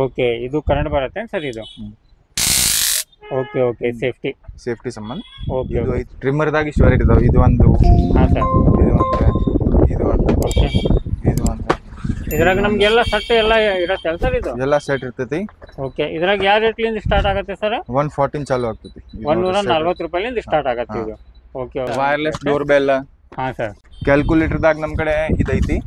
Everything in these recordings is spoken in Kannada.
ಓಕೆ, ಇದು ಕರೆಂಟ್ ಬರುತ್ತೆ ಸರ್ ಇದು? ಓಕೆ ಓಕೆ, ಸೇಫ್ಟಿ ಸೇಫ್ಟಿ ಸಂಬಂಧ. ಓಕೆ ಇದು ಐತಿ ಟ್ರಿಮ್ಮರ್ದಾಗ ಇಷ್ಟು ವೆರೈಟಿ ಇದಾವೆ. ಇದು ಒಂದು, ಹಾಂ ಸರ್. ಇದು ಒಂದು ಓಕೆ, ಇದು ಒಂದು ಇದ್ರಾಗ ನಮ್ಗೆಲ್ಲ ಸೆಟ್ ಎಲ್ಲ ಇರತ್ತೆ ಸರ್ ಇದು? ಎಲ್ಲ ಸೆಟ್ ಇರ್ತೈತಿ. ಓಕೆ, ಇದ್ರಾಗ ಯಾವ ರೇಟ್ಲಿಂದ ಸ್ಟಾರ್ಟ್ ಆಗುತ್ತೆ ಸರ್? 114 ಚಾಲು ಆಗ್ತೈತಿ. 140 ರೂಪಾಯಿಲಿಂದ ಸ್ಟಾರ್ಟ್ ಆಗತ್ತೆ ಇದು. Okay, wireless door bell. ಹಾಂ ಸರ್. ಕ್ಯಾಲ್ಕುಲೇಟರ್ದಾಗ ನಮ್ಮ ಕಡೆ ಇದೈತಿ.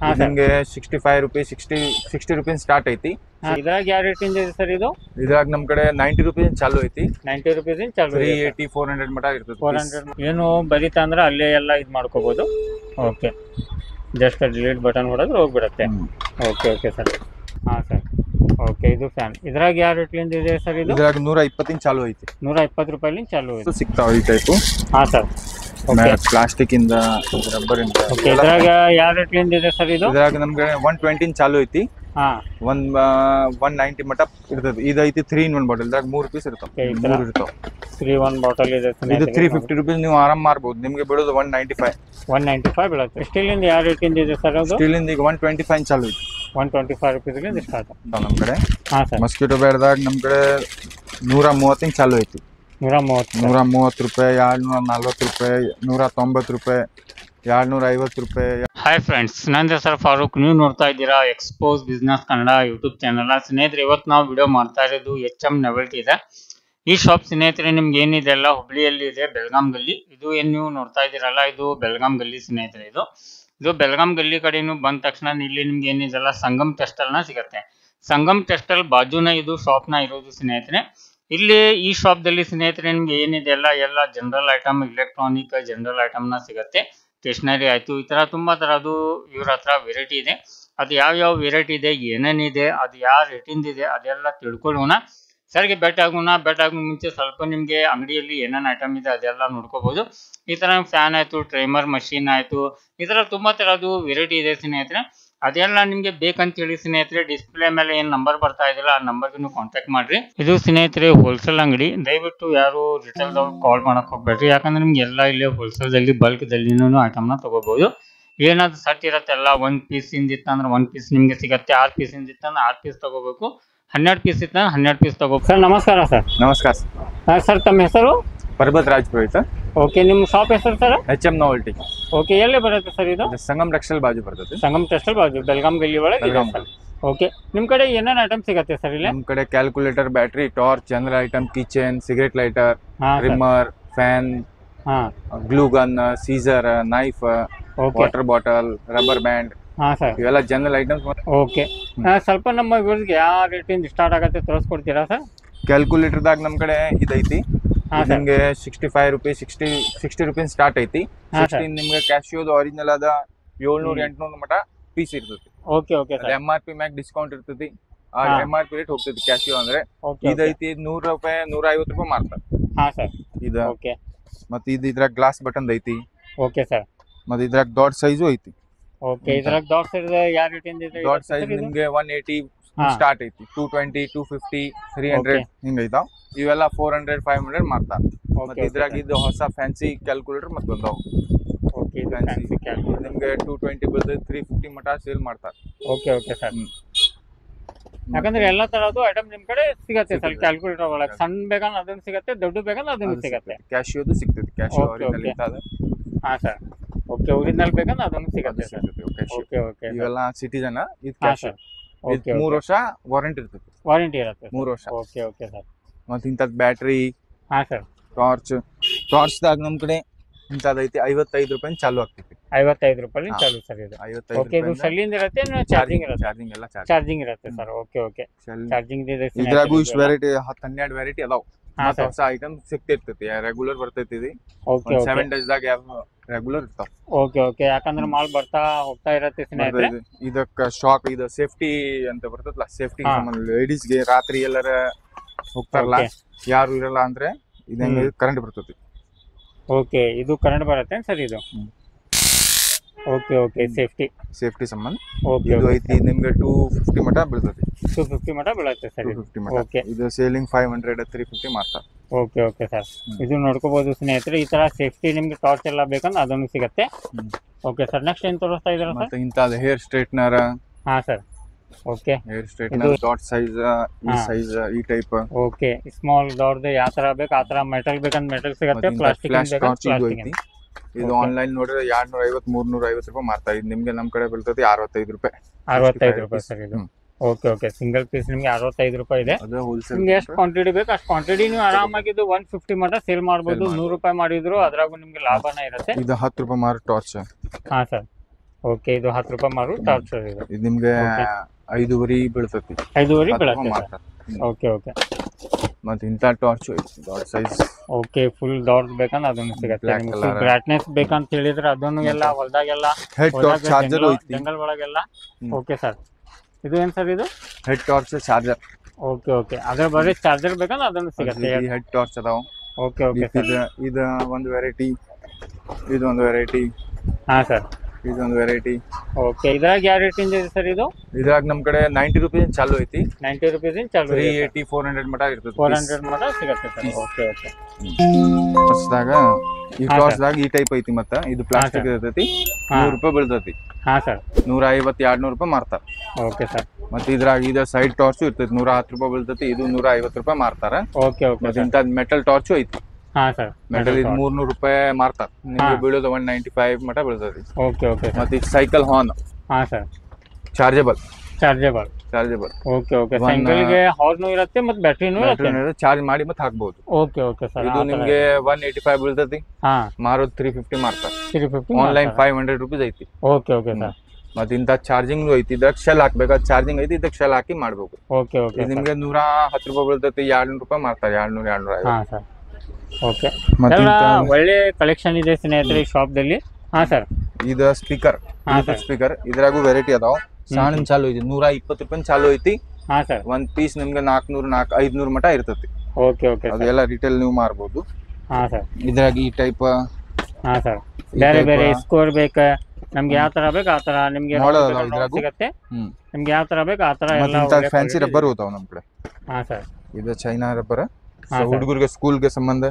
ಹಾಂ ಸರ್. ನಿಮಗೆ 65 ರೂಪಾಯಿ 60 ರೂಪಾಯಿ ಸ್ಟಾರ್ಟ್ ಐತಿ. ಇದ್ರಾಗ ಯಾವ ರೇಟಿಂದ ಇದೆ ಸರ್ ಇದು? ಇದ್ರಾಗ ನಮ್ಮ ಕಡೆ 90 ರೂಪಾಯಿ ಚಾಲು ಐತಿ. 90 ರೂಪೀಸ್ ಚಾಲು. 380 400 ಮಟ ಇರ್ತದೆ. 400 ಏನು ಬರೀತಾ ಅಂದ್ರೆ ಅಲ್ಲೇ ಎಲ್ಲ ಇದು ಮಾಡ್ಕೋಬಹುದು. ಓಕೆ, ಜಸ್ಟ್ ಡಿಲೀಟ್ ಬಟನ್ ಹೊಡೆದ್ರೆ ಹೋಗ್ಬಿಡತ್ತೆ. Okay okay sir. ಹಾಂ ಸರ್. ಓಕೆ, ಇದು ಫ್ಯಾನ್. ಇದ್ರಾಗ ಯಾವ ರೇಟ್ಲಿಂದ ಇದೆ ಸರ್ ಇದು? ಇದ್ರಾಗ 120 ಚಾಲು ಐತಿ. 120 ರೂಪಾಯಿಲಿಂದ ಚಾಲು ಇದೆ. ಸಿಗ್ತಾವ ಈ ಟೈಪು. ಹಾಂ ಸರ್. ಪ್ಲಾಸ್ಟಿಕ್ ಇಂದ, ರಬ್ಬರ್ ಇಂದ. ಓಕೆ, ಇದ್ರಾಗ ಯಾವ ರೇಟ್ಲಿಂದ ಇದೆ ಸರ್ ಇದು? ಇದ್ರಾಗ ನಮ್ಗೆ 120 ಚಾಲು ಐತಿ. ಹಾಂ, 190 ಮಟ ಇರ್ತದೆ. ಇದು ಐತಿ 3 in 1 ಬಾಟಲ್. ಇದ್ರಾಗ 3 ಪೀಸ್ ಇರ್ತಾವ. 3 ಇರ್ತಾವ. 3 1 ಬಾಟಲ್ ಇದೆ. ಇದು 350 ರೂಪಾಯಿ ನೀವು ಆರಾಮ್ ಮಾರ್ಬೋದು. ನಿಮ್ಗೆ ಬಿಡೋದು 195. 195 ಬೀಳುತ್ತೆ. ಸ್ಟೀಲಿಂದ ಯಾವ ರೇಟಿಂದ ಇದೆ ಸರ್ ಅದು? ಸ್ಟೀಲಿಂದ ಈಗ 125 ಚಾಲು ಐತಿ. 125 ರೂಪೀಸ್ಲಿಂದ ಸ್ಟಾರ್ಟ್ ನಮ್ಮ ಕಡೆ. ಹಾಂ ಸರ್. ಮಸ್ಕಿಟೋ ಬ್ಯಾಡ್ದಾಗ ನಮ್ಮ ಕಡೆ 130 ಚಾಲು ಐತಿ. 130 130 ರೂಪಾಯಿ, 240 ರೂಪಾಯಿ, 190 ರೂಪಾಯಿ, 250 ರೂಪಾಯಿ. ಹಾಯ್ ಫ್ರೆಂಡ್ಸ್, ನನ್ನ ಹೆಸರು ಫಾರೂಕ್. ನೀವು ನೋಡ್ತಾ ಇದ್ದೀರಾ expose business Kannada YouTube channel. ಸ್ನೇಹಿತರೆ, ಇವತ್ತು ನಾವು ವಿಡಿಯೋ ಮಾಡ್ತಾ ಇರೋದು HM ನಾವೆಲ್ಟಿ ಇದೆ. ಈ ಶಾಪ್ ಸ್ನೇಹಿತರೆ ನಿಮ್ಗೆ ಏನಿದೆ ಅಲ್ಲ, ಹುಬ್ಳಿಯಲ್ಲಿ ಇದೆ, ಬೆಳಗಾಂ ಗಲ್ಲಿ. ಇದು ಏನು ನೀವು ನೋಡ್ತಾ ಇದ್ದೀರಲ್ಲ, ಇದು ಬೆಳಗಾಂ ಗಲ್ಲಿ ಸ್ನೇಹಿತರೆ. ಇದು ಬೆಳಗಾಂ ಗಲ್ಲಿ ಕಡೆ ನೀವು ಬಂದ ತಕ್ಷಣ ಇಲ್ಲಿ ನಿಮ್ಗೆ ಏನಿದೆಲ್ಲ ಸಂಗಮ್ ಟೆಕ್ಸ್ಟೈಲ್ನ ಸಿಗುತ್ತೆ. ಸಂಗಮ್ ಟೆಕ್ಸ್ಟೈಲ್ ಬಾಜುನ ಇದು ಶಾಪ್ನ ಇರೋದು ಸ್ನೇಹಿತರೆ. ಇಲ್ಲಿ ಈ ಶಾಪ್ದಲ್ಲಿ ಸ್ನೇಹಿತರೆ ನಿಮ್ಗೆ ಏನಿದೆ ಅಲ್ಲ, ಎಲ್ಲ ಜನರಲ್ ಐಟಮ್, ಇಲೆಕ್ಟ್ರಾನಿಕ್ ಜನರಲ್ ಐಟಮ್ನ ಸಿಗುತ್ತೆ. ಸ್ಟೇಷನರಿ ಆಯಿತು, ಈ ಥರ ತುಂಬ ಥರದ್ದು ಇವ್ರ ಹತ್ರ ವೆರೈಟಿ ಇದೆ. ಅದು ಯಾವ ವೆರೈಟಿ ಇದೆ, ಏನೇನಿದೆ, ಅದು ಯಾವ ರೇಟಿಂದ ಇದೆ, ಅದೆಲ್ಲ ತಿಳ್ಕೊಳ್ಳೋಣ. ಸರ್ಗೆ ಭೇಟಿ ಆಗೋಣ. ಭೇಟಿ ಆಗೋ ಮುಂಚೆ ಸ್ವಲ್ಪ ನಿಮಗೆ ಅಂಗಡಿಯಲ್ಲಿ ಏನೇನು ಐಟಮ್ ಇದೆ ಅದೆಲ್ಲ ನೋಡ್ಕೋಬೋದು. ಈ ಥರ ಫ್ಯಾನ್ ಆಯಿತು, ಟ್ರೈಮರ್ ಮಷೀನ್ ಆಯಿತು, ಈ ಥರ ತುಂಬ ಥರದ್ದು ವೆರೈಟಿ ಇದೆ ಸ್ನೇಹಿತರೆ. ಅದೆಲ್ಲ ನಿಮಗೆ ಬೇಕಂತೇಳಿ ಸ್ನೇಹಿತರೆ ಡಿಸ್ಪ್ಲೇ ಮೇಲೆ ಏನು ನಂಬರ್ ಬರ್ತಾ ಇದೆಯಲ್ಲ, ಆ ನಂಬರ್ಗೆ ನೀವು ಕಾಂಟ್ಯಾಕ್ಟ್ ಮಾಡಿರಿ. ಇದು ಸ್ನೇಹಿತರೆ ಹೋಲ್ಸೇಲ್ ಅಂಗಡಿ. ದಯವಿಟ್ಟು ಯಾರು ರಿಟೇಲ್ದವ್ರು ಕಾಲ್ ಮಾಡಕ್ಕೆ ಹೋಗ್ಬೇಡ್ರಿ. ಯಾಕಂದ್ರೆ ನಿಮ್ಗೆ ಎಲ್ಲ ಇಲ್ಲೇ ಹೋಲ್ಸೇಲ್ದಲ್ಲಿ ಬಲ್ಕ್ದಲ್ಲಿನೂ ಐಟಮ್ನ ತೊಗೋಬೋದು. ಏನಾದ್ರು ಸಟ್ ಇರುತ್ತೆ ಎಲ್ಲ, 1 ಪೀಸಿಂದ ಇತ್ತಂದ್ರೆ 1 ಪೀಸ್ ನಿಮಗೆ ಸಿಗುತ್ತೆ. 6 ಪೀಸಿಂದ ಇತ್ತಂದ್ರೆ 6 ಪೀಸ್ ತೊಗೋಬೇಕು. 12 ಪೀಸ್ ಇತ್ತಂದ್ರೆ 12 ಪೀಸ್ ತೊಗೋಬೇಕು. ಸರ್ ನಮಸ್ಕಾರ ಸರ್. ನಮಸ್ಕಾರ ಸರ್, ತಮ್ಮ ಹೆಸರು? ಪರ್ಬತ್ ರಾಜ್ಪುರೋಹಿತ. ಓಕೆ, ನಿಮ್ಮ ಶಾಪ್ ಹೆಸರು ಸರ್? HM novelty. ಓಕೆ, ಎಲ್ಲಿ ಬರುತ್ತೆ ಸರ್ ಇದು? ಸಂಗಮ್ ಟೆಕ್ಸ್ಟೈಲ್ ಬಾಜು ಬರ್ತದೆ. ಸಂಗಮ್ ಟೆಕ್ಸ್ಟೈಲ್ ಬಾಜು ಬೆಳಗಾಂ ಗಲ್ಲಿ ಒಳಗೆ ಇದೆ ಸರ್. ಓಕೆ, ನಿಮ್ಮ ಕಡೆ ಏನೇನು ಐಟಮ್ ಸಿಗುತ್ತೆ ಸರ್ ಇಲ್ಲಿ? ನಮ್ಮ ಕಡೆ calculator, battery, torch, general item, kitchen, cigarette lighter, trimmer, fan, glue gun, scissor, knife, water bottle, rubber band, ಇವೆಲ್ಲ ಜನರಲ್ ಐಟಮ್ಸ್. ಓಕೆ, ಸ್ವಲ್ಪ ನಮ್ಮ ವ್ಯೂವರ್ಸ್ಗೆ ಯಾವ ರೇಟಿಂದ ಸ್ಟಾರ್ಟ್ ಆಗುತ್ತೆ ತೋರಿಸ್ಕೊಡ್ತೀರಾ ಸರ್? ಕ್ಯಾಲ್ಕುಲೇಟರ್ದಾಗ ನಮ್ಮ ಕಡೆ ಇದೈತಿ. ನಿಮಗೆ 65 ರೂಪಾಯಿ 60 ರೂಪಾಯಿ ಸ್ಟಾರ್ಟ್ ಐತಿ. 16 ನಿಮ್ಗೆ ಕ್ಯಾಶಿಯೋದು ಒರಿಜಿನಲ್ ಅದ 700-800 ಮಟ ಪೀಸ್ ಇರ್ತೈತಿ. Okay okay sir. MRP ಮ್ಯಾಗ ಡಿಸ್ಕೌಂಟ್ ಇರ್ತೈತಿ. ಆ MRP ರೇಟ್ ಹೋಗ್ತೈತಿ ಕ್ಯಾಶಿಯೋ ಅಂದ್ರೆ. ಇದೈತಿ 100 ರೂಪಾಯಿ 150 ರೂಪಾಯಿ ಮಾರ್ತಾರೆ. ಹಾಂ ಸರ್. ಇದು ಓಕೆ, ಮತ್ತೆ ಇದ್ರಾಗ ಗ್ಲಾಸ್ ಬಟನ್ ಐತಿ. Okay sir. ಮತ್ತೆ ಇದ್ರಾಗ ಡಾಟ್ ಸೈಜು ಐತಿ. ಓಕೆ, ಇದ್ರಾಗ ಡಾಟ್ ಸೈಜ್ ಯಾವ ರೇಟಿಂದ ಇದೆ? ಡಾಟ್ ಸೈಜ್ ನಿಮ್ಗೆ 180 ಸ್ಟಾರ್ಟ್ ಐತಿ. 220 250 300 ಹಿಂಗ ಐತಾವ. ಇವೆಲ್ಲ 400 500 ಮಾರ್ತಾರ. ಮತ್ತೆ ಇದ್ರಾಗ ಇದು ಹೊಸ ಫ್ಯಾನ್ಸಿ ಕ್ಯಾಲ್ಕುಲೇಟರ್ ಮತ್ತೆ ಬಂದಾವ. ಓಕೆ, ಫ್ಯಾನ್ಸಿ ಕ್ಯಾಲ್ಕುಲೇಟರ್ ನಿಮ್ಗೆ 220 ಬರ್ತದೆ, 350 ಮಟ ಸೇಲ್ ಮಾಡ್ತಾರೆ. Okay okay sir. ಯಾಕಂದ್ರೆ ಎಲ್ಲ ತರದ್ದು ಐಟಮ್ ನಿಮ್ ಕಡೆ ಸಿಗತ್ತೆ ಸರ್ ಕ್ಯಾಲ್ಕುಲೇಟರ್ ಒಳಗೆ. ಸಣ್ಣ ಬೇಕಂದ್ರೆ ಅದನ್ನು ಸಿಗತ್ತೆ, ದೊಡ್ಡ ಬೇಕಂದ್ರೆ ಅದನ್ನು ಸಿಗತ್ತೆ. ಕ್ಯಾಶಿಯೋದು ಸಿಗ್ತೈತಿ. ಕ್ಯಾಶಿಯೋ ಒರಿಜಿನಲ್ ಇರ್ತದ. ಹಾಂ ಸರ್. ಓಕೆ, ಒರಿಜಿನಲ್ ಬೇಕಂದ್ರೆ ಅದನ್ನು ಸಿಗತ್ತೆ ಸರ್. ಓಕೆ ಓಕೆ, ಇವೆಲ್ಲ ಸಿಟಿಜನ್. ಇದು ಕ್ಯಾಶಿಯೋ. ಓಕೆ, 3 ವರ್ಷ ವಾರಂಟಿ ಇರ್ತೈತಿ. ವಾರಂಟಿ ಇರುತ್ತೆ 3 ವರ್ಷ. Okay okay sir. ಮತ್ತೆ ಇಂಥದ್ದು ಬ್ಯಾಟ್ರಿ, ಹಾಂ ಸರ್, ಟಾರ್ಚ್ದಾಗ ನಮ್ಮ ಕಡೆ ಇಂಥದ್ದೈತಿ 55 ರೂಪಾಯಿ ಚಾಲು ಆಗ್ತೈತಿ. 55 ರೂಪಾಯಿ ಚಾಲು ಸರ್ ಇದು. 55 ಓಕೆ, ಇದು ಸೆಲ್ಲಿಂದ ಇರುತ್ತೆ, ಚಾರ್ಜಿಂಗ್ ಇರುತ್ತೆ? ಚಾರ್ಜಿಂಗ್ ಎಲ್ಲ ಚಾರ್ಜಿಂಗ್ ಇರುತ್ತೆ ಸರ್. ಓಕೆ ಓಕೆ, ಚಾರ್ಜಿಂಗ್ ಇದೆ. ಇದ್ರಾಗೂ ಇಷ್ಟು ವೆರೈಟಿ 10-12 ವೆರೈಟಿ ಅದಾವ. ಮತ್ತೆ ಹೊಸ ಐಟಮ್ ಸಿಗ್ತಿರ್ತೈತಿ. ರೆಗ್ಯುಲರ್ ಬರ್ತೈತಿ. ಇದು 7 days ದಾಗ ರೆಗ್ಯುಲರ್ ಇರ್ತಾವ. ಓಕೆ ಓಕೆ, ಯಾಕಂದ್ರೆ ಮಾಲ್ ಬರ್ತಾ ಹೋಗ್ತಾ ಇರತ್ತೆ ಸ್ನೇಹಿತರೆ. ಇದಕ್ಕ ಶಾಕ್, ಇದು ಸೇಫ್ಟಿ ಅಂತ ಬರ್ತೈತಲ್ಲ, ಸೇಫ್ಟಿ ಸಂಬಂಧ ಲೇಡೀಸ್ಗೆ ರಾತ್ರಿ ಎಲ್ಲರ ಹೋಗ್ತಾರಲ್ಲ, ಯಾರು ಇರಲ್ಲ ಅಂದ್ರೆ ಇದಂಗೆ ಕರೆಂಟ್ ಬರ್ತೈತಿ. ಓಕೆ, ಇದು ಕರೆಂಟ್ ಬರುತ್ತೆ ಸರ್ ಇದು? ಓಕೆ ಓಕೆ, ಸೇಫ್ಟಿ ಸಂಬಂಧ. ಓಕೆ, ಇದು ಐತಿ ನಿಮ್ಗೆ 250 ಮಟ ಬೀಳ್ತೈತಿ. 250 ಮಟ ಬೀಳುತ್ತೆ ಸರ್. 250 ಮಟ. ಓಕೆ, ಇದು ಸೇಲಿಂಗ್ 500 350 ಮಾಡ್ತಾರೆ. Okay okay sir. ಇದು ನೋಡ್ಕೋಬಹುದು ಸ್ನೇಹಿತರೆ. ಈ ತರ ಸೇಫ್ಟಿ ನಿಮ್ಗೆ ಟಾರ್ಚ್ ಎಲ್ಲ ಬೇಕಂದ್ರೆ ಅದನ್ನು ಸಿಗುತ್ತೆ. ಓಕೆ ಸರ್, ನೆಕ್ಸ್ಟ್ ಏನ್ ತೋರಿಸ್ತಾ ಇದ್ದೀರಾ ಸರ್? ಮತ್ತೆ ಇಂಥದ್ದು ಹೇರ್ ಸ್ಟ್ರೈಟ್ನರ್. ಹಾಂ sir. Okay hair straightener dot size, ಈ ಸೈಜ್, ಈ ಟೈಪ್. ಓಕೆ ಸ್ಮಾಲ್ ದೊಡ್ಡದು ಯಾವ ತರ ಬೇಕು ಆ ತರ ಮೆಟಲ್ ಬೇಕಂತ ಮೆಟಲ್ ಸಿಗುತ್ತೆ, ಪ್ಲಾಸ್ಟಿಕ್ ಐತಿ. ಇದು ಆನ್ಲೈನ್ ನೋಡಿದ್ರೆ 250 350 ರೂಪಾಯಿ ಮಾರ್ತಾ ಇದ್. ನಿಮ್ಗೆ ನಮ್ ಕಡೆ ಬೀಳ್ತದೆ 65 ರೂಪಾಯಿ. 65 ರೂಪಾಯಿ ಸರ್ ಇದು. ಓಕೆ ಓಕೆ ಸಿಂಗಲ್ ಪೀಸ್ ನಿಮ್ಗೆ 65 ರೂಪಾಯಿ ಇದೆ. ನಿಮ್ಗೆ ಎಷ್ಟು ಕ್ವಾಂಟಿಟಿ ಬೇಕು ಅಷ್ಟು ಕ್ವಾಂಟಿಟಿ ನೀವು ಆರಾಮಾಗಿ 150 ಮಟ ಸೇಲ್ ಮಾಡಬಹುದು. 100 ರೂಪಾಯಿ ಮಾಡಿದ್ರು ಅದ್ರಾಗೂ ನಿಮ್ಗೆ ಲಾಭನೇ ಇರುತ್ತೆ. ಇದು 10 ರೂಪಾಯಿ ಮಾರು ಟಾರ್ಚ್. ಹಾ ಸರ್ ಓಕೆ ಇದು 10 ರೂಪಾಯಿ ಮಾರು ಟಾರ್ಚ್ ಇದು. ಇದು ನಿಮ್ಗೆ 5.5 ಬೀಳ್ತತಿ. 5.5 ಬೀಳುತ್ತೆ. ಓಕೆ ಓಕೆ ಮತ್ತೆ ಇಂತ torch dot size. Okay full ದೊಡ್ಡ ಬೇಕಂದ್ರೆ ಅದನ್ನು ಸಿಗುತ್ತೆ. ನಿಮ್ಗೆ ಬ್ರೈಟ್ನೆಸ್ ಬೇಕಂತ ಹೇಳಿದ್ರೆ ಅದನ್ನು ಎಲ್ಲ ಹೊಲದಾಗೆಲ್ಲ ಹೆಡ್ ಟಾರ್ಚ್ ಚಾರ್ಜರ್ ಐತಿ ಜಂಗಲ್ ಒಳಗೆಲ್ಲ. ಓಕೆ ಸರ್ ಇದು ಏನ್ ಸರ್ ಇದು? Head torch charger. Okay okay ಅದ್ರ ಬರೀ ಚಾರ್ಜರ್ ಬೇಕಂದ್ರೆ ಅದನ್ನು ಸಿಗುತ್ತೆ. ಹೆಡ್ ಟಾರ್ಚ್ ಅದಾವ. ಓಕೆ ಓಕೆ ಇದು ಒಂದು ವೆರೈಟಿ, ಇದು ಒಂದು ವೆರೈಟಿ. ಹಾ ಸರ್ ಇದೊಂದು ವೆರೈಟಿ. ಓಕೆ ಇದ್ರಾಗ ಯಾವ ರೇಟಿಂದ ಇದೆ ಸರ್ ಇದು? ಇದ್ರಾಗ ನಮ್ ಕಡೆ 90 ರೂಪಾಯಿ ಚಾಲು ಐತಿ. 90 ರೂಪೀಸ್ ಚಾಲು. 380 400 ಮಟ ಇರ್ತದೆ. 400 ಮಟ ಸಿಗುತ್ತೆ ಸರ್. ಓಕೆ ಓಕೆ ಹೊಸದಾಗ ಈ ಟಾರ್ಚ್ದಾಗ ಈ ಟೈಪ್ ಐತಿ. ಮತ್ತ ಇದು ಪ್ಲಾಸ್ಟಿಕ್ ಇರ್ತೈತಿ. 100 ರೂಪಾಯಿ ಬೀಳ್ತೈತಿ. ಹಾ ಸರ್ 150 200 ರೂಪಾಯಿ ಮಾರ್ತಾರ. ಓಕೆ ಸರ್ ಮತ್ತೆ ಇದ್ರಾಗ ಇದ ಸೈಡ್ ಟಾರ್ಚ್ ಇರ್ತೈತಿ. 110 ರೂಪಾಯಿ ಬೀಳ್ತೈತಿ. ಇದು 150 ರೂಪಾಯಿ ಮಾರ್ತಾರ. ಓಕೆ ಓಕೆ ಮತ್ತೆ ಇಂತ ಮೆಟಲ್ ಟಾರ್ಚ್ ಐತಿ. ಹಾ ಸರ್ ಮೆಟಲ್ ಇದು 300 ರೂಪಾಯಿ ಮಾರ್ತಾರ. ನಿಮ್ಗೆ ಬೀಳೋದು 195 ಮಟ ಬೀಳ್ತೈತಿ. ಓಕೆ ಓಕೆ ಮತ್ತೆ ಇದು ಸೈಕಲ್ ಹಾರ್ನ್. ಹಾ sir chargeable. Okay okay cycle ಗೆ ಹಾರ್ನ್ ಇರುತ್ತೆ ಮತ್ತೆ ಬ್ಯಾಟರಿನೂ ಇರುತ್ತೆ. ಚಾರ್ಜ್ ಮಾಡಿ ಮತ್ತೆ ಹಾಕಬಹುದು. ಓಕೆ ಓಕೆ ಸರ್ ಇದು ನಿಮ್ಗೆ 185 ಬೀಳ್ತೈತಿ. ಹಾ ಮಾರೋದು 350 ಮಾರ್ತಾರ. 350 ಆನ್ಲೈನ್ 500 ರೂಪಾಯಿ ಐತಿ. ಓಕೆ ಓಕೆ ಸರ್ ಮತ್ತೆ ಇಂತ ಚಾರ್ಜಿಂಗ್ ಐತಿ. ಇದಾಗ ಶೆಲ್ ಹಾಕ್ಬೇಕು. ಚಾರ್ಜಿಂಗ್ ಐತಿ. ಇದಕ್ಕೆ ಶೆಲ್ ಹಾಕಿ ಮಾಡ್ಬೇಕು. ಓಕೆ ಓಕೆ ನಿಮ್ಗೆ 110 ರೂಪಾಯಿ ಬೀಳ್ತೈತಿ. 200 ರೂಪಾಯಿ ಮಾರ್ತಾರೆ. 200 250. ಹಾ ಸರ್ ಓಕೆ ಒಳ್ಳೆ ಕಲೆಕ್ಷನ್ ಇದೆ ಸ್ನೇಹಿತರೆ ಈ ಶಾಪ್ ದಲ್ಲಿ. ಹಾ ಸರ್ ಇದು ಸ್ಪೀಕರ್. ಸ್ಪೀಕರ್ ಇದ್ರಾಗೂ ವೆರೈಟಿ ಅದಾವ. ಸಣ್ಣ ಚಾಲು ಐತಿ. 120 ರೂಪಾಯಿ ಚಾಲು ಐತಿ. ಹಾ ಸರ್ ಒಂದ್ ಪೀಸ್ ನಿಮ್ಗೆ 400 500 ಮಟ ಇರ್ತೈತಿ. ಓಕೆ ಓಕೆ ಅದೆಲ್ಲ ರಿಟೇಲ್ ನೀವು ಮಾರ್ಬೋದು. ಹಾ ಸರ್ ಇದ್ರಾಗ ಈ ಟೈಪ್. ಹಾ ಸರ್ ಬೇರೆ ಬೇರೆ ಸ್ಕೋರ್ ಬೇಕಾ ನಮ್ಗೆ ಯಾವ ತರ ಬೇಕು ಆ ತರ ನಿಮ್ಗೆ ಸಿಗುತ್ತೆ. ನಿಮ್ಗೆ ಯಾವ ತರ ಬೇಕು ಆ ತರ ಎಲ್ಲ ಫ್ಯಾನ್ಸಿ ರಬ್ಬರ್ ಹೋತಾವ ನಮ್ ಕಡೆ. ಹಾ ಸರ್ ಇದು ಚೈನಾ ರಬ್ಬರ್. ಹುಡುಗರಿಗೆ ಸ್ಕೂಲ್ಗೆ ಸಂಬಂಧ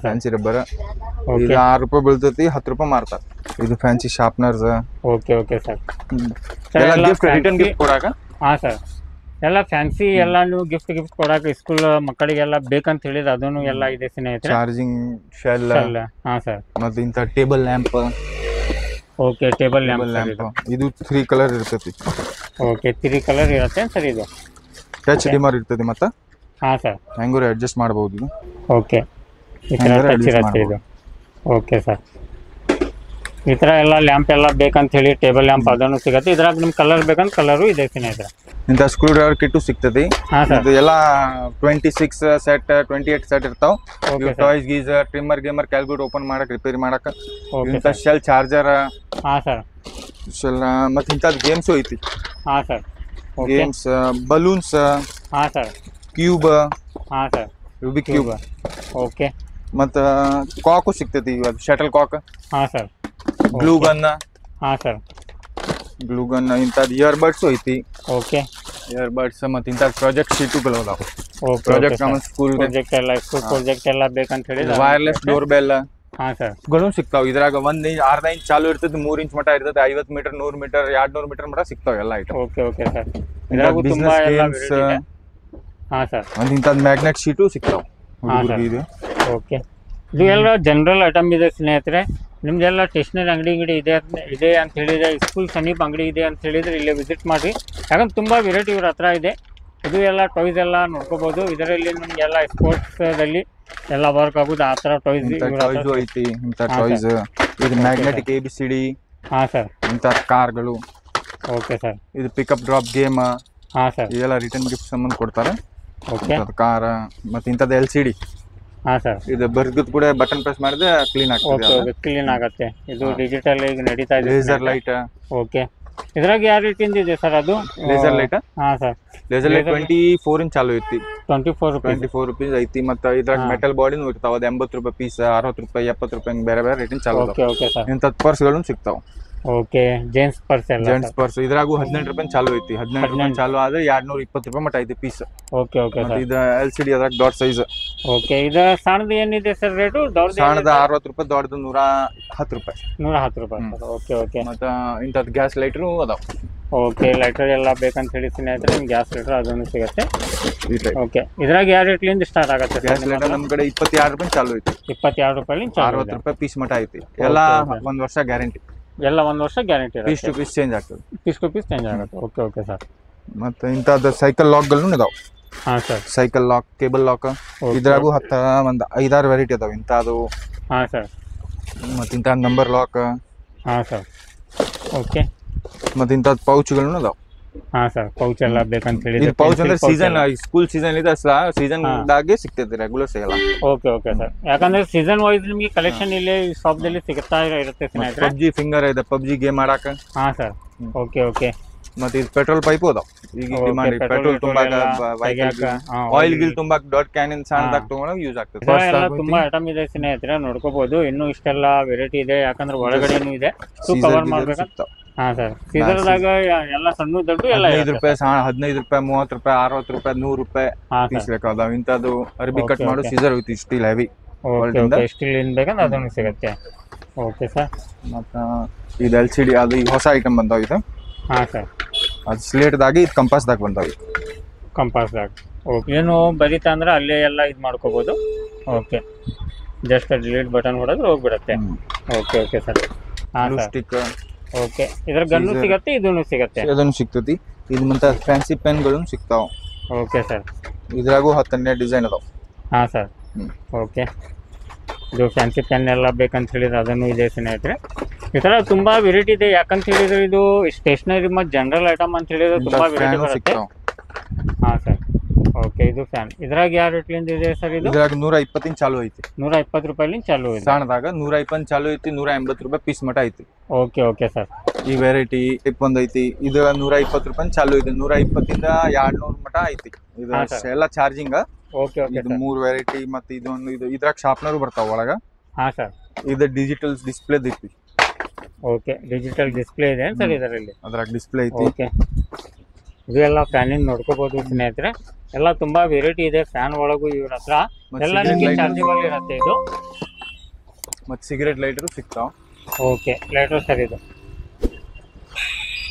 ಫ್ಯಾನ್ಸಿ ರಬ್ಬರ್. ಇದು 6 ರೂಪಾಯಿ ಬೀಳ್ತೈತಿ. 10 ರೂಪಾಯಿ ಮಾರ್ತಾರ. ಇದು ಫ್ಯಾನ್ಸಿ ಶಾರ್ಪ್ನರ್ಸ್. ಓಕೆ ಓಕೆ ಸರ್ ಎಲ್ಲ ಗಿಫ್ಟ್ ರಿಟರ್ನ್ ಗಿಫ್ಟ್ ಕೊಡಾಕ. ಹಾ ಸರ್ ಎಲ್ಲ ಫ್ಯಾನ್ಸಿ ಎಲ್ಲ ನೀವು ಗಿಫ್ಟ್ ಕೊಡಾಕ ಸ್ಕೂಲ್ ಮಕ್ಕಳಿಗೆಲ್ಲ ಬೇಕಂತ ಹೇಳಿದ್ರೆ ಅದನ್ನು ಎಲ್ಲ ಇದೆ ಸ್ನೇಹಿತರೆ. Charging shell. ಹಾ ಸರ್ ಮತ್ತೆ ಇಂತ table lamp. Okay table lamp. ಇದು 3 ಕಲರ್ ಇರ್ತೈತಿ. ಓಕೆ 3 ಕಲರ್ ಇರುತ್ತೆ ಸರ್. ಇದು ಟಚ್ ಡಿಮರ್ ಇರ್ತೈತಿ. ಮತ್ತೆ ಹಾ ಸರ್ ಹೆಂಗೂರು ಅಡ್ಜಸ್ಟ್ ಮಾಡಬಹುದು. ಇದು ಓಕೆ ಈ ತರ ಟಚ್ ಇರುತ್ತೆ ಇದು. ಓಕೆ ಸರ್ ಈ ತರ ಎಲ್ಲ ಲ್ಯಾಂಪ್ ಎಲ್ಲ ಬೇಕಂತ ಹೇಳಿ ಟೇಬಲ್ ಲ್ಯಾಂಪ್ ಅದನ್ನು ಸಿಗುತ್ತೆ. ಇದ್ರಾಗ ನಿಮ್ ಕಲರ್ ಬೇಕಂತ ಕಲರು ಇದೆ ಸ್ನೇಹಿತರೆ. ಇಂತ ಸ್ಕ್ರೂ ಡ್ರೈವರ್ ಕಿಟ್ಟು ಸಿಗ್ತೈತಿ. ಇದು ಎಲ್ಲ 26 ಸೆಟ್ 28 ಸೆಟ್ ಇರ್ತಾವ. Toys geyser trimmer gamer calculate open ಮಾಡಕ್ ರಿಪೇರಿ ಮಾಡಕ್. ಇಂತ ಶೆಲ್ ಚಾರ್ಜರ್. ಹಾ ಸರ್ ಶೆಲ್ ಮತ್ತೆ ಇಂತದ್ ಗೇಮ್ಸ್ ಐತಿ. ಹಾ ಸರ್ ಗೇಮ್ಸ್ ಬಲೂನ್ಸ್. ಹಾ ಸರ್ ಕ್ಯೂಬ್. ಹಾ ಸರ್ ರೂಬಿಕ್ ಕ್ಯೂಬ್. ಓಕೆ ಮತ್ತ ಕಾಕು ಸಿಗ್ತೈತಿ. ಇವಾಗ ಶಟಲ್ ಕಾಕ್. ಹಾ ಸರ್ ಗ್ಲೂ ಗನ್. ಹಾ ಸರ್ ಗ್ಲೂ ಗನ್. ಇಂತದ್ ಇಯರ್ ಬಡ್ಸ್ ಐತಿ. ಓಕೆ ಇಯರ್ ಬಡ್ಸ್ ಮತ್ತೆ ಇಂತ ಪ್ರಾಜೆಕ್ಟ್ ಶೀಟುಗಳು ಅದಾವ. ಪ್ರಾಜೆಕ್ಟ್ ಸ್ಕೂಲ್ ಪ್ರಾಜೆಕ್ಟ್ ಎಲ್ಲ ಸ್ಕೂಲ್ ಪ್ರಾಜೆಕ್ಟ್ ಎಲ್ಲ ಬೇಕಂತ ಹೇಳಿ ವೈರ್ಲೆಸ್ ಡೋರ್ ಬೆಲ್. ಹಾ ಸರ್ ಗಳು ಸಿಗ್ತಾವ. ಇದ್ರಾಗ 1 ಇಂಚ್ 6 ಇಂಚ್ ಚಾಲು ಇರ್ತೈತಿ. 3 ಇಂಚ್ ಮಟ ಇರ್ತೈತಿ. 50 ಮೀಟರ್ 100 ಮೀಟರ್ 200 ಮೀಟರ್ ಮಟ ಸಿಗ್ತಾವ ಎಲ್ಲ ಐಟಮ್. ಓಕೆ ಓಕೆ ಸರ್ ಇದ್ರಾಗೂ ತುಂಬಾ ಎಲ್ಲ ವೆರೈಟಿ ಇದೆ. ಹಾ ಸರ್ ಮತ್ತೆ ಇಂತದ್ ಮ್ಯಾಗ್ನೆಟ್ ಶೀಟು ಸಿಗ್ತಾವ. ಇದು ಓಕೆ ಇದು ಎಲ್ಲ ಜನರಲ್ ಐಟಮ್ ಇದೆ ಸ್ನೇಹಿತರೆ. ನಿಮ್ದೆಲ್ಲ ಸ್ಟೇಷನರಿ ಅಂಗಡಿ ಇದೆ ಅಂತ ಹೇಳಿದ್ರೆ ಸ್ಕೂಲ್ ಸಮೀಪ ಅಂಗಡಿ ಇದೆ ಅಂತ ಹೇಳಿದ್ರೆ ಇಲ್ಲೇ ವಿಸಿಟ್ ಮಾಡಿ. ಯಾಕಂದ್ರೆ ತುಂಬಾ ವೆರೈಟಿ ಇವ್ರ ಹತ್ರ ಇದೆ. ಇದು ಎಲ್ಲ ಟಾಯ್ಸ್ ಎಲ್ಲ ನೋಡ್ಕೋಬಹುದು. ಇದರಲ್ಲಿ ನಿಮ್ಗೆಲ್ಲ ಸ್ಪೋರ್ಟ್ಸ್ ಎಲ್ಲ ವರ್ಕ್ ಆಗುದು ಆ ತರ ಟಾಯ್ಸ್ ಐತಿ. ಇಂತ ಟಾಯ್ಸ್ ಇದು ಮ್ಯಾಗ್ನೆಟಿಕ್ ABCD. ಹಾ ಸರ್ ಇಂತ ಕಾರ್ಗಳು. ಓಕೆ ಸರ್ ಇದು ಪಿಕಪ್ ಡ್ರಾಪ್ ಗೇಮ್. ಹಾ ಸರ್ ಇದೆಲ್ಲ ರಿಟರ್ನ್ ಗಿಫ್ಟ್ ಸಂಬಂಧ ಕೊಡ್ತಾರೆ. ಓಕೆ ಕಾರ್ ಮತ್ತೆ ಇಂತದ LCD. ಹಾ ಸರ್ ಇದು ಬರ್ಗದ್ ಕೂಡ ಬಟನ್ ಪ್ರೆಸ್ ಮಾಡಿದ್ರೆ ಕ್ಲೀನ್ ಆಗ್ತದೆ. ಓಕೆ ಕ್ಲೀನ್ ಆಗುತ್ತೆ. ಇದು ಡಿಜಿಟಲ್ ಈಗ ನಡೀತಾ ಇದೆ. Laser light. ಓಕೆ ಇದ್ರಾಗ ಯಾವ ರೇಟಿಂದ ಇದೆ ಸರ್ ಅದು? Laser light. ಹಾ ಸರ್ ಲೇಸರ್ ಲೈಟ್ 24 ಇಂಚ್ ಚಾಲು ಐತಿ. 24 ರೂಪೀಸ್ ಐತಿ. ಮತ್ತೆ ಇದ್ರಾಗ ಮೆಟಲ್ ಬಾಡಿನೂ ಇರ್ತಾವ. 80 ರೂಪಾಯಿ ಪೀಸ್, 60 ರೂಪಾಯಿ, 70 ರೂಪಾಯಿ ಬೇರೆ ಬೇರೆ ರೇಟಿನ ಚಾಲು. ಓಕೆ ಓಕೆ ಸರ್ ಇಂತದ್ ಪರ್ಸ್ ಗಳು ಸಿಗ್ತಾವ. ಓಕೆ ಜೆಂಟ್ಸ್ ಪರ್ಸ್ ಎಲ್ಲ. ಜೆಂಟ್ಸ್ ಪರ್ಸ್ ಇದ್ರಾಗೂ 18 ರೂಪಾಯಿ ಚಾಲು ಐತಿ. 18 ರೂಪಾಯಿ ಚಾಲು ಆದ್ರೆ 220 ರೂಪಾಯಿ ಮಟ ಐತಿ ಪೀಸ್. ಓಕೆ ಓಕೆ ಸರ್ ಇದು LCD ಅದ್ರಾಗ ಡಾಟ್ ಸೈಜ್. ಓಕೆ ಇದು ಸಣ್ಣದು ಏನಿದೆ ಸರ್ ರೇಟು? ಸಣ್ಣದ 60 ರೂಪಾಯಿ, ದೊಡ್ಡದು 110 ರೂಪಾಯಿ. 110 ರೂಪಾಯಿ. ಓಕೆ ಓಕೆ ಮತ್ತೆ ಇಂತದ್ ಗ್ಯಾಸ್ ಲೈಟ್ರು ಅದಾವ. ಓಕೆ ಲೈಟರ್ ಎಲ್ಲ ಬೇಕಂತ ಹೇಳಿ ಸ್ನೇಹಿತರೆ ನಿಮ್ಗೆ ಗ್ಯಾಸ್ ಲೈಟರ್ ಅದನ್ನು ಸಿಗುತ್ತೆ ಈ ಟೈಪ್ ಓಕೆ ಇದ್ರಾಗ ಯಾವ ರೇಟ್ಲಿಂದ ಸ್ಟಾರ್ಟ್ ಆಗುತ್ತೆ ಗ್ಯಾಸ್ ಲೈಟರ್ ನಮ್ಮ ಕಡೆ 22 ರೂಪಾಯಿ ಚಾಲು ಐತಿ 22 ರೂಪಾಯಿ 60 ರೂಪಾಯಿ ಪೀಸ್ ಮಟ ಐತಿ ಎಲ್ಲ 1 ವರ್ಷ ಗ್ಯಾರಂಟಿ ಎಲ್ಲ 1 ವರ್ಷ guarantee piece to piece change ಆಗ್ತದೆ ಪೀಸ್ ಟು ಪೀಸ್ ಚೇಂಜ್ ಆಗುತ್ತೆ ಓಕೆ ಓಕೆ ಸರ್ ಮತ್ತೆ ಇಂಥದ್ದು ಸೈಕಲ್ ಲಾಕ್ಗಳು ಇದಾವೆ ಹಾಂ sir cycle lock cable lock ಇದ್ರಾಗೂ ಒಂದು 5-6 ವೆರೈಟಿ ಅದಾವೆ ಇಂಥದ್ದು ಹಾಂ ಸರ್ ಮತ್ತು ಇಂಥ ನಂಬರ್ ಲಾಕ್ ಹಾಂ ಸರ್ ಓಕೆ ಮತ್ತು ಇಂಥದ್ದು ಪೌಚ್ಗಳನ್ನು ಅದಾವೆ ಹಾಂ ಸರ್ ಪೌಚ್ ಎಲ್ಲ ಬೇಕಂತ ಹೇಳಿ ಇದು ಪೌಚ್ ಅಂದ್ರೆ ಸೀಸನ್ ಸ್ಕೂಲ್ ಸೀಸನ್ ಇದೆ ಸೀಸನ್ ದಾಗೆ ಸಿಗ್ತೈತೆ ರೆಗ್ಯುಲರ್ ಸಿಗಲ್ಲ ಓಕೆ ಓಕೆ ಸರ್ ಯಾಕಂದ್ರೆ ಸೀಸನ್ ವೈಸ್ ನಿಮಗೆ ಕಲೆಕ್ಷನ್ ಇಲ್ಲಿ ಶಾಪ್ದಲ್ಲಿ ಸಿಗುತ್ತಾ ಇರುತ್ತೆ ಸ್ನೇಹಿತರೆ ಪಬ್ಜಿ ಫಿಂಗರ್ ಇದೆ ಪಬ್ಜಿ ಗೇಮ್ ಆಡಾಕ ಹಾಂ ಸರ್ ಓಕೆ ಓಕೆ ಮತ್ತೆ ಇದು ಪೆಟ್ರೋಲ್ ಪೈಪು ಅದಾವ ಈಗ ಡಿಮಾಂಡ್ ಪೆಟ್ರೋಲ್ ತುಂಬಾಕ ಆಯಿಲ್ ಗಿಲ್ ತುಂಬಾಕ ಡಾಟ್ ಕ್ಯಾನಿನ್ ಸಣ್ಣದಾಗ ತಗೊಂಡಾಗ ಯೂಸ್ ಆಗ್ತದೆ ಎಲ್ಲ ತುಂಬಾ ಐಟಮ್ ಇದೆ ಸ್ನೇಹಿತರೆ ನೋಡ್ಕೋಬಹುದು ಇನ್ನೂ ಇಷ್ಟೆಲ್ಲ ವೆರೈಟಿ ಇದೆ ಯಾಕಂದ್ರೆ ಒಳಗಡೆನೂ ಇದೆ ಕವರ್ ಮಾಡ್ಬೇಕಂತ ಹಾ ಸರ್ ಸೀಸರ್ದಾಗ ಎಲ್ಲ ಸಣ್ಣ ದೊಡ್ಡ ಎಲ್ಲ 5 ರೂಪಾಯಿ 15 ರೂಪಾಯಿ 30 ರೂಪಾಯಿ 60 ರೂಪಾಯಿ 100 ರೂಪಾಯಿ ಪೀಸ್ ಬೇಕಾದಾವ ಇಂಥದ್ದು ಅರ್ಬಿ ಕಟ್ ಮಾಡೋ ಸೀಸರ್ ಐತಿ ಸ್ಟೀಲ್ ಹೆವಿ ಸ್ಟೀಲ್ ಏನ್ ಬೇಕಂದ್ರೆ ಅದನ್ನು ಸಿಗುತ್ತೆ ಓಕೆ ಸರ್ ಮತ್ತು ಇದು LCD ಅದು ಈಗ ಹೊಸ ಐಟಮ್ ಬಂದಾವ ಇದು ಹಾಂ ಸರ್ ಅದು ಸ್ಲೇಟ್ದಾಗಿ ಇದು ಕಂಪಾಸ್ದಾಗ ಬಂದಾವ ಕಂಪಾಸ್ದಾಗ ಓಕೆ ಏನು ಬರೀತಾ ಅಂದ್ರೆ ಅಲ್ಲೇ ಎಲ್ಲ ಇದು ಮಾಡ್ಕೋಬೋದು ಓಕೆ ಜಸ್ಟ್ ಡಿಲೀಟ್ ಬಟನ್ ಹೊಡೆದ್ರೆ ಹೋಗ್ಬಿಡುತ್ತೆ ಓಕೆ ಓಕೆ ಸರ್ ಹಾಂ ಸ್ಟಿಕ್ ಓಕೆ ಇದ್ರ ಗನ್ನು ಸಿಗತ್ತೆ ಇದನ್ನು ಸಿಗತ್ತೆ ಅದನ್ನು ಸಿಗ್ತೈತಿ ಇದು ಮತ್ತೆ ಫ್ಯಾನ್ಸಿ ಪೆನ್ಗಳು ಸಿಗ್ತಾವ ಓಕೆ ಸರ್ ಇದ್ರಾಗೂ 10 ಡಿಸೈನ್ ಅದಾವ ಹಾಂ ಸರ್ ಓಕೆ ಇದು ಫ್ಯಾನ್ಸಿ ಪೆನ್ ಎಲ್ಲ ಬೇಕಂತ ಹೇಳಿದ್ರೆ ಅದನ್ನು ಇದೆ ಸ್ನೇಹಿತರೆ ಈ ಥರ ತುಂಬ ವೆರೈಟಿ ಇದೆ ಯಾಕಂತ ಹೇಳಿದ್ರೆ ಇದು ಸ್ಟೇಷನರಿ ಮತ್ತು ಜನರಲ್ ಐಟಮ್ ಅಂತ ಹೇಳಿದ್ರೆ ತುಂಬ ವೆರೈಟಿ ಬರುತ್ತೆ ಹಾಂ ಸರ್ ಓಕೆ ಇದು ಫ್ಯಾನ್ ಇದ್ರಾಗ ಯಾವ ರೇಟ್ಲಿಂದ ಇದೆ ಸರ್ ಇದು ಇದ್ರಾಗ 120 ಚಾಲು ಐತಿ 120 ರೂಪಾಯಿಲಿಂದ ಚಾಲು ಇದೆ ಸಣ್ಣದಾಗ 120 ಚಾಲು ಐತಿ 180 ರೂಪಾಯಿ ಪೀಸ್ ಮಟ ಐತಿ ಓಕೆ ಓಕೆ ಸರ್ ಈ ವೆರೈಟಿ ಟೈಪ್ ಒಂದು ಐತಿ ಇದು 120 ರೂಪಾಯಿ ಚಾಲು ಇದೆ 120 ಇಂದ 200 ಮಟ ಐತಿ ಇದು ಎಲ್ಲ ಚಾರ್ಜಿಂಗ್ ಓಕೆ ಓಕೆ ಇದು 3 ವೆರೈಟಿ ಮತ್ತೆ ಇದೊಂದು ಇದು ಇದ್ರಾಗ ಶಾರ್ಪ್ನರ್ ಬರ್ತಾವ ಒಳಗ ಹಾಂ ಸರ್ ಇದು ಡಿಜಿಟಲ್ ಡಿಸ್ಪ್ಲೇ ಐತಿ ಓಕೆ ಡಿಜಿಟಲ್ ಡಿಸ್ಪ್ಲೇ ಇದೆ ಸರ್ ಇದರಲ್ಲಿ ಅದ್ರಾಗ ಡಿಸ್ಪ್ಲೇ ಐತಿ ಓಕೆ ಇದು ಎಲ್ಲ ಫ್ಯಾನಿಂಗ್ ನೋಡ್ಕೋಬಹುದು ಸ್ನೇಹಿತರೆ ಎಲ್ಲ ತುಂಬಾ ವೆರೈಟಿ ಇದೆ ಫ್ಯಾನ್ ಒಳಗೂ ಇವ್ರ ಹತ್ರ ಎಲ್ಲ ನಿಮಗೆ ಚಾರ್ಜಬಲ್ ಇರುತ್ತೆ ಇದು ಮತ್ತೆ ಸಿಗರೇಟ್ ಲೈಟರ್ ಸಿಗ್ತಾವ ಓಕೆ ಲೈಟರ್ ಸರ್ ಇದು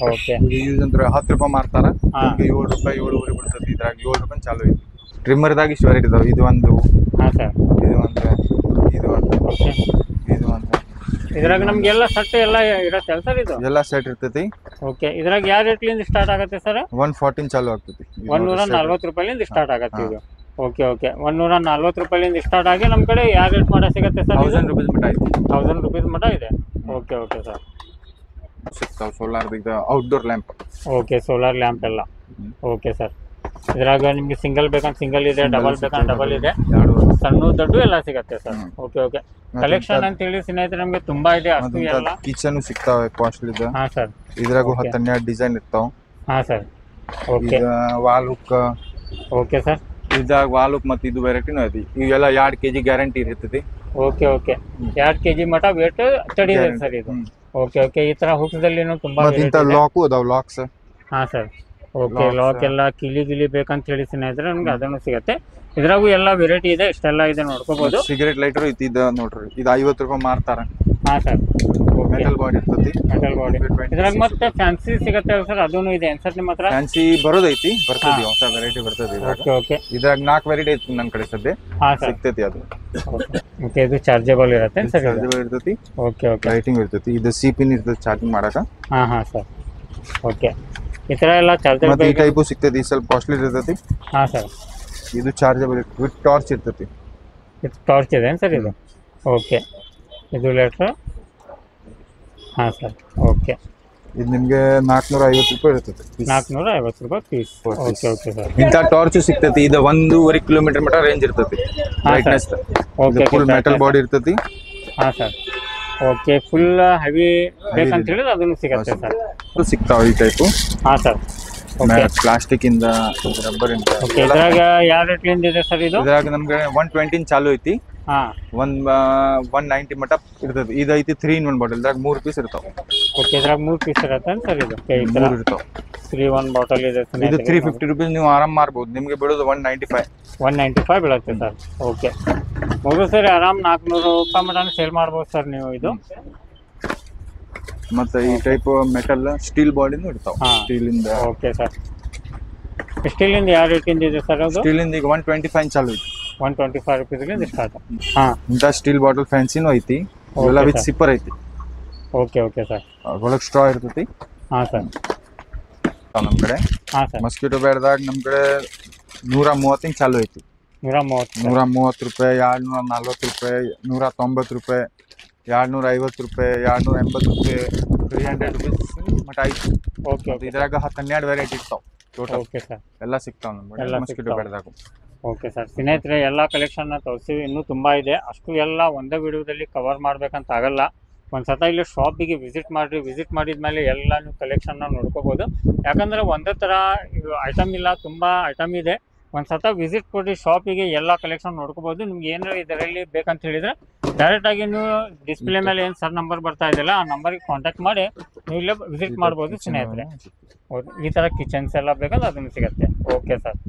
ಓಕೆ ಯೂಸ್ ಅಂದ್ರೆ 10 ರೂಪಾಯಿ ಮಾರ್ತಾರ 7 ರೂಪಾಯಿ 7.5 ಬರ್ತದೆ ಇದ್ರಾಗ 7 ರೂಪಾಯಿ ಚಾಲು ಐತಿ ಟ್ರಿಮ್ಮರ್ದಾಗ ಇಷ್ಟು ವೆರೈಟಿ ಇದಾವೆ ಇದು ಒಂದು ಹಾಂ ಸರ್ ಇದು ಒಂದು ಓಕೆ ಇದು ಒಂದು ಇದ್ರಾಗ ನಮ್ಗೆಲ್ಲ ಸೆಟ್ ಎಲ್ಲ ಇರುತ್ತೆ ಸರ್ ಇದು ಎಲ್ಲ ಸೆಟ್ ಇರ್ತೈತಿ ಓಕೆ ಇದ್ರಾಗ ಯಾವ ರೇಟ್ಲಿಂದ ಸ್ಟಾರ್ಟ್ ಆಗುತ್ತೆ ಸರ್ 114 ಚಾಲು ಆಗ್ತೈತಿ 140 ರೂಪಾಯಿಲಿಂದ ಸ್ಟಾರ್ಟ್ ಆಗುತ್ತೆ ಇದು ಓಕೆ ಓಕೆ 140 ರೂಪಾಯಿಲಿಂದ ಸ್ಟಾರ್ಟ್ ಆಗಿ ನಮ್ಮ ಕಡೆ ಯಾವ ರೇಟ್ ಮಟ ಸಿಗುತ್ತೆ ಸರ್ 1000 ರೂಪಾಯಿ ಮಟ ಐತಿ 1000 ರೂಪಾಯಿ ಮಟ ಇದೆ ಓಕೆ ಓಕೆ ಸರ್ ಸಿಗ್ತಾವ ಸೋಲಾರ್ ಇದು outdoor lamp okay solar lamp ಎಲ್ಲ ಓಕೆ ಸರ್ ಇದ್ರಾಗ ನಿಮ್ಗೆ ಸಿಂಗಲ್ ಬೇಕಂತ ಸಿಂಗಲ್ ಇದೆ ಡಬಲ್ ಬೇಕಂತ ಡಬಲ್ ಇದೆ ಸಣ್ಣ ದೊಡ್ಡ ಎಲ್ಲ ಸಿಗುತ್ತೆ ಸರ್ ಓಕೆ ಓಕೆ ಕಲೆಕ್ಷನ್ ಅಂತ ಹೇಳಿ ಸ್ನೇಹಿತರೆ ನಮಗೆ ತುಂಬಾ ಇದೆ ಅಷ್ಟು ಎಲ್ಲ ಕಿಚನ್ ಸಿಗ್ತಾವೆ ಕಾಸ್ಟ್ಲಿ ಇದೆ ಹಾಂ ಸರ್ ಇದ್ರಾಗೂ 12 ಡಿಸೈನ್ ಇರ್ತಾವ ಹಾಂ sir okay wall hook okay sir ಇದಾಗ ವಾಲ್ ಹುಕ್ ಮತ್ತೆ ಇದು ವೆರೈಟಿನೂ ಐತಿ ಇವೆಲ್ಲ 2 kg ಗ್ಯಾರಂಟಿ ಇರ್ತೈತಿ ಓಕೆ ಓಕೆ 2 kg ಮಟ ವೇಟ್ ತಡಿದೆ ಸರ್ ಇದು ಓಕೆ ಓಕೆ ಈ ತರ ಹುಕ್ಸ್ದಲ್ಲಿನೂ ತುಂಬಾ ಲಾಕು ಅದಾವ ಲಾಕ್ಸ್ ಹಾಂ ಸರ್ ಓಕೆ ಲಾಕ್ ಎಲ್ಲ ಗಿಲಿ ಬೇಕಂತ ಹೇಳಿ ಸ್ನೇಹಿತರೆ ನಮ್ಗೆ ಅದನ್ನು ಸಿಗುತ್ತೆ ಇದ್ರಾಗೂ ಎಲ್ಲ ವೆರೈಟಿ ಇದೆ ಇಷ್ಟೆಲ್ಲ ಇದೆ ನೋಡ್ಕೋಬಹುದು ಸಿಗರೇಟ್ ಲೈಟರ್ ಐತಿ ಇದು ನೋಡ್ರಿ ಇದು 50 ರೂಪಾಯಿ ಮಾರ್ತಾರ ಹಾಂ ಸರ್ ಮೆಟಲ್ ಬಾಡಿ ಇರ್ತೈತಿ ಮೆಟಲ್ ಬಾಡಿ ಇದ್ರಾಗ ಮತ್ತೆ ಫ್ಯಾನ್ಸಿ ಸಿಗುತ್ತೆ ಸರ್ ಅದೂ ಇದೆ ಅನ್ಸರ್ ನಿಮ್ಮ ಹತ್ರ ಫ್ಯಾನ್ಸಿ ಬರೋದೈತಿ ಬರ್ತದೆ ಹೊಸ ವೆರೈಟಿ ಬರ್ತದೆ ಓಕೆ ಓಕೆ ಇದ್ರಾಗ 4 ವೆರೈಟಿ ಐತಿ ನನ್ನ ಕಡೆ ಸದ್ಯ ಹಾಂ ಸರ್ ಸಿಗ್ತೈತಿ ಅದು ಓಕೆ ಇದು ಚಾರ್ಜಬಲ್ ಇರುತ್ತೆ ಸರ್ ಚಾರ್ಜಬಲ್ ಇರ್ತೈತಿ ಓಕೆ ಓಕೆ ಲೈಟಿಂಗ್ ಇರ್ತೈತಿ ಇದು ಸಿ ಪಿನ್ ಇರ್ತೈತಿ ಚಾರ್ಜಿಂಗ್ ಮಾಡಕ ಹಾಂ ಹಾಂ ಸರ್ ಓಕೆ ಈ ಥರ ಎಲ್ಲ ಚಾರ್ಜರ್ ಮತ್ತೆ ಈ ಟೈಪು ಸಿಗ್ತೈತಿ ಸ್ವಲ್ಪ ಕಾಸ್ಟ್ಲಿ ಇರ್ತೈತಿ ಹಾಂ ಸರ್ ಇದು ಚಾರ್ಜಬಲ್ ವಿತ್ ಟಾರ್ಚ್ ಇರ್ತೈತಿ ಇದು ಟಾರ್ಚ್ ಇದೆ ಸರ್ ಇದು ಓಕೆ ಇದು ಲೆಟ್ರ್ ಹಾಂ ಸರ್ ಓಕೆ ಇದು ನಿಮಗೆ 450 ರೂಪಾಯಿ ಇರ್ತೈತಿ 450 ರೂಪಾಯಿ ಪೀಸ್ ಓಕೆ ಓಕೆ ಸರ್ ಇಂಥ ಟಾರ್ಚ್ ಸಿಗ್ತೈತಿ ಇದು 1.5 ಕಿಲೋಮೀಟರ್ ಮಟ ರೇಂಜ್ ಇರ್ತೈತಿ brightness okay full metal body ಇರ್ತೈತಿ ಹಾಂ ಸರ್ ಓಕೆ ಫುಲ್ ಹೆವಿ ಬೇಕಂತ ಹೇಳಿದ್ರೆ ಅದನ್ನು ಸಿಗುತ್ತೆ ಸರ್ ಸಿಗ್ತಾವ ಈ ಟೈಪು ಹಾಂ ಸರ್ ಪ್ಲಾಸ್ಟಿಕ್ ಇಂದ ರಬ್ಬರ್ ಇಂದ ಓಕೆ ಇದ್ರಾಗ ಯಾವ ರೇಟ್ಲಿಂದ ಇದೆ ಸರ್ ಇದು ಇದ್ರಾಗ ನಮ್ಗೆ 120 ಚಾಲು ಐತಿ ಹಾಂ 190 ಮಟ ಇರ್ತೈತಿ ಇದು ಐತಿ 3 in 1 ಬಾಟಲ್ ಇದ್ರಾಗ 3 ಪೀಸ್ ಇರ್ತಾವ ಓಕೆ ಇದ್ರಾಗ 3 ಪೀಸ್ ಇರುತ್ತೆ ಸರ್ ಇದು ಈ ಥರ ಇರ್ತಾವ 3 ಬಾಟಲ್ ಇದೆ ಇದು 350 ರೂಪೀಸ್ ನೀವು ಆರಾಮ್ ಮಾರ್ಬೋದು ನಿಮಗೆ ಬಿಡೋದು 195 ಬೀಳುತ್ತೆ ಸರ್ ಓಕೆ ಹೋಗು ಸರ್ ಆರಾಮ್ 400 ರೂಪಾಯಿ ಮಟ ಸೇಲ್ ಮಾಡ್ಬೋದು ಸರ್ ನೀವು ಇದು ಮತ್ತೆ ಈ ಟೈಪ್ ಮೆಟಲ್ ಸ್ಟೀಲ್ ಬಾಡಿನೂ ಇರ್ತಾವ. ಸ್ಟೀಲ್ ಇಂದ ಓಕೆ ಸರ್. ಸ್ಟೀಲಿಂದ ಯಾವ ರೇಟಿಂದ ಇದೆ ಸರ್ ಅದು? ಸ್ಟೀಲ್ ಇಂದ ಈಗ 125 ಚಾಲು ಐತಿ. 125 ರೂಪೀಸ್ಗೆ ಸ್ಟಾರ್ಟ್. ಹಾ, ಇಂಥ ಸ್ಟೀಲ್ ಬಾಟಲ್ ಫ್ಯಾನ್ಸಿನೂ ಐತಿ. ಇವೆಲ್ಲ ವಿತ್ ಸಿಪ್ಪರ್ ಐತಿ. Okay okay sir. ಒಳಗೆ ಸ್ಟ್ರಾ ಇರ್ತೈತಿ. ಹಾ ಸರ್. ನಮ್ ಕಡೆ ಹಾ ಸರ್. ಮಸ್ಕಿಟೋ ಬ್ಯಾಟ್ದಾಗ ನಮ್ ಕಡೆ 130 ಚಾಲು ಐತಿ. 130 ರೂಪಾಯಿ, 240 ರೂಪಾಯಿ, 190 ರೂಪಾಯಿ, 250 ರೂಪಾಯಿ, 280 ರೂಪಾಯಿ, 300 ರೂಪೀಸ್ ಮಟ್ಟ ಐತಿ. Okay okay. ಇದ್ರಾಗ 12 ವೆರೈಟಿ ಇರ್ತಾವ ಟೋಟಲ್. Okay sir. ಎಲ್ಲ ಸಿಗ್ತಾವ ನಮ್ಗೆ ಮಸ್ಕಿಟೋ ಬ್ಯಾಟ್ದಾಗ. Okay sir. ಸ್ನೇಹಿತರೆ, ಎಲ್ಲ ಕಲೆಕ್ಷನ್ ತೋರಿಸ್ತೀವಿ, ಇನ್ನೂ ತುಂಬ ಇದೆ. ಅಷ್ಟು ಎಲ್ಲ ಒಂದೇ ವಿಡಿಯೋದಲ್ಲಿ ಕವರ್ ಮಾಡ್ಬೇಕಂತ ಆಗಲ್ಲ. ಒಂದ್ಸತ ಇಲ್ಲಿ ಶಾಪಿಗೆ ವಿಸಿಟ್ ಮಾಡಿರಿ. ವಿಸಿಟ್ ಮಾಡಿದ್ಮೇಲೆ ಎಲ್ಲ ನೀವು ಕಲೆಕ್ಷನ್ನ ನೋಡ್ಕೋಬೋದು. ಯಾಕಂದರೆ ಒಂದೇ ಥರ ಐಟಮ್ ಇಲ್ಲ, ತುಂಬ ಐಟಮ್ ಇದೆ. ಒಂದ್ಸತ ವಿಸಿಟ್ ಕೊಡಿ ಶಾಪಿಗೆ, ಎಲ್ಲ ಕಲೆಕ್ಷನ್ ನೋಡ್ಕೋಬೋದು. ನಿಮ್ಗೆ ಏನಾರು ಇದರಲ್ಲಿ ಬೇಕಂತ ಹೇಳಿದರೆ ಡೈರೆಕ್ಟಾಗಿ ನೀವು ಡಿಸ್ಪ್ಲೇ ಮೇಲೆ ಏನು ಸರ್ ನಂಬರ್ ಬರ್ತಾ ಇದೆಯಲ್ಲ, ಆ ನಂಬರಿಗೆ ಕಾಂಟ್ಯಾಕ್ಟ್ ಮಾಡಿ ನೀವು ಇಲ್ಲೇ ವಿಸಿಟ್ ಮಾಡ್ಬೋದು ಸ್ನೇಹಿತರೆ. ಈ ಥರ ಕಿಚನ್ಸ್ ಎಲ್ಲ ಬೇಕಂದ್ರೆ ಅದನ್ನು ಸಿಗುತ್ತೆ. Okay sir.